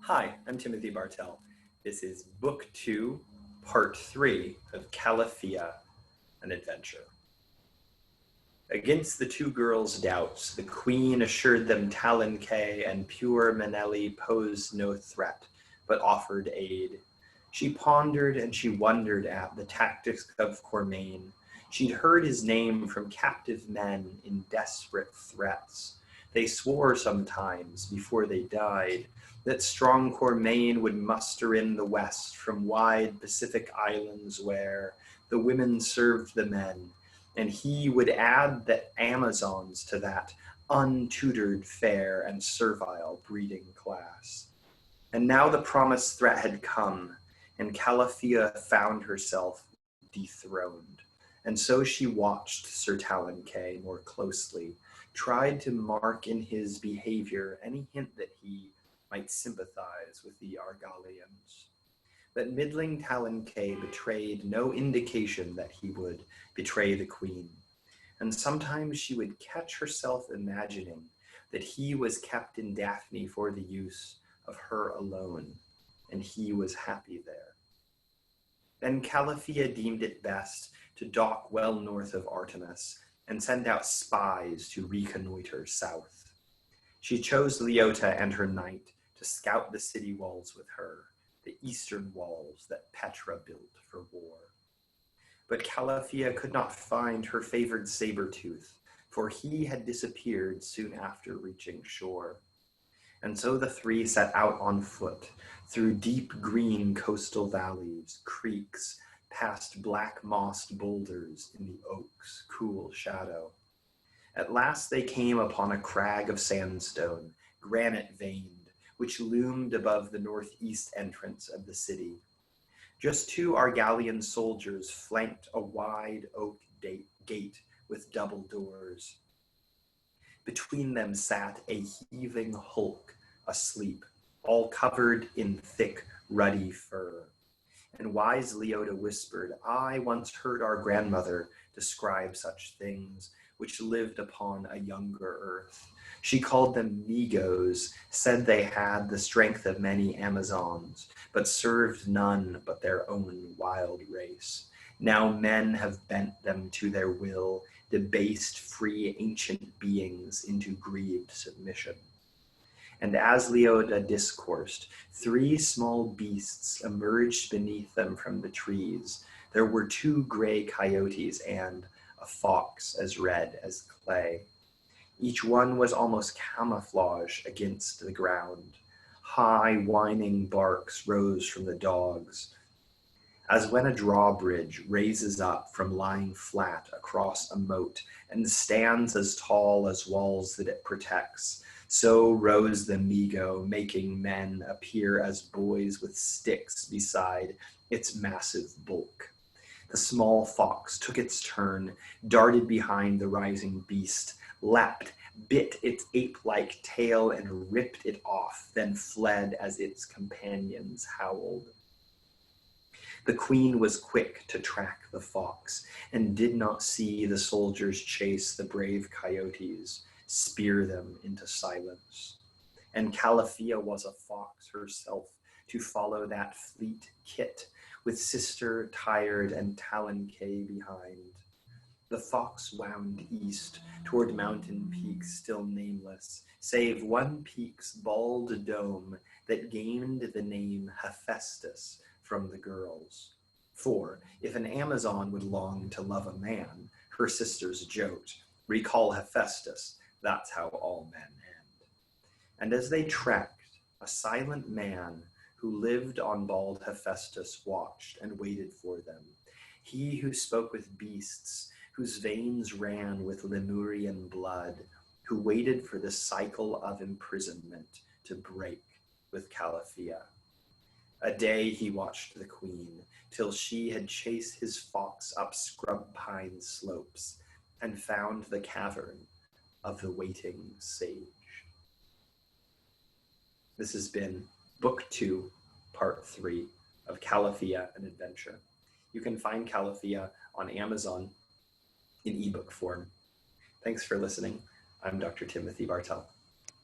Hi, I'm Timothy Bartel. This is Book 2, Part 3 of Calafia, an Adventure. Against the two girls' doubts, the queen assured them Talon Kay and pure Manelli posed no threat, but offered aid. She pondered and she wondered at the tactics of Cormain. She'd heard his name from captive men in desperate threats. They swore sometimes, before they died, that strong Cormain would muster in the west from wide Pacific islands where the women served the men, and he would add the Amazons to that untutored, fair, and servile breeding class. And now the promised threat had come, and Calafia found herself dethroned. And so she watched Sir Talon Kay more closely, tried to mark in his behavior any hint that he might sympathize with the Argalians. But middling Talon Kay betrayed no indication that he would betray the queen. And sometimes she would catch herself imagining that he was kept in Daphne for the use of her alone, and he was happy there. Then Calafia deemed it best to dock well north of Artemis and send out spies to reconnoiter south. She chose Leota and her knight to scout the city walls with her, the eastern walls that Petra built for war. But Calafia could not find her favored saber-tooth, for he had disappeared soon after reaching shore. And so the three set out on foot, through deep green coastal valleys, creeks, past black-mossed boulders in the oak's cool shadow. At last they came upon a crag of sandstone, granite-veined, which loomed above the northeast entrance of the city. Just two Argalian soldiers flanked a wide oak gate with double doors. Between them sat a heaving hulk asleep, all covered in thick, ruddy fur. And wise Leota whispered, "I once heard our grandmother describe such things, which lived upon a younger earth. She called them Migos, said they had the strength of many Amazons, but served none but their own wild race. Now men have bent them to their will, debased free ancient beings into grieved submission." And as Leota discoursed, three small beasts emerged beneath them from the trees. There were two gray coyotes and a fox as red as clay. Each one was almost camouflage against the ground. High whining barks rose from the dogs, as when a drawbridge raises up from lying flat across a moat and stands as tall as walls that it protects. So rose the Migo, making men appear as boys with sticks beside its massive bulk. The small fox took its turn, darted behind the rising beast, leapt, bit its ape-like tail and ripped it off, then fled as its companions howled. The queen was quick to track the fox and did not see the soldiers chase the brave coyotes, spear them into silence. And Calafia was a fox herself to follow that fleet kit with sister tired and Talon Kay behind. The fox wound east toward mountain peaks still nameless, save one peak's bald dome that gained the name Hephaestus from the girls. For if an Amazon would long to love a man, her sisters joked, "Recall Hephaestus, that's how all men end." And as they trekked, a silent man who lived on bald Hephaestus watched and waited for them. He who spoke with beasts, whose veins ran with Lemurian blood, who waited for the cycle of imprisonment to break with Calafia. A day he watched the queen, till she had chased his fox up scrub pine slopes and found the cavern of the waiting sage. This has been Book 2, Part 3 of Calafia, an Adventure. You can find Calafia on Amazon in ebook form. Thanks for listening. I'm Dr. Timothy Bartel.